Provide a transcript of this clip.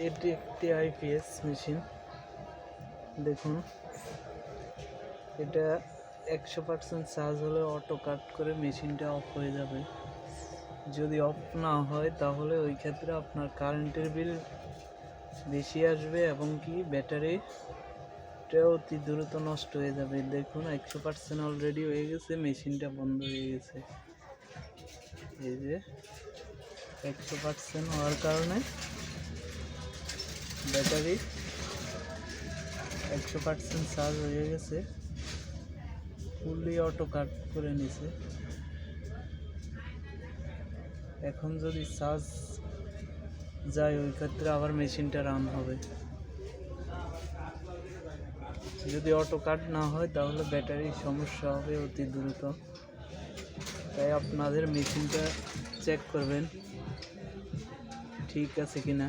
এটি একটি IPS machine. দেখুন, এটা 100% চার্জ হলে অটো কাট করে মেশিনটা অফ হয়ে যাবে। যদি অফ না হয় তাহলে ওই ক্ষেত্রে আপনার কারেন্টের বিল বেশি আসবে এবং কি ব্যাটারিটাও অতি দ্রুত নষ্ট হয়ে যাবে। দেখুন 100% অলরেডি হয়ে গেছে, মেশিনটা বন্ধ হয়ে গেছে। এই যে 100% হওয়ার কারণে ব্যাটারি 100% চার্জ হয়ে গেছে, ফুললি অটো কাট করে নিছে। এখন যদি চার্জ যায় ওই ক্ষেত্রে আবার মেশিনটা রান হবে। যদি অটো কাট না হয় তাহলে ব্যাটারির সমস্যা হবে অতি দ্রুত। তাই আপনাদের মেশিনটা চেক করবেন ঠিক আছে কিনা।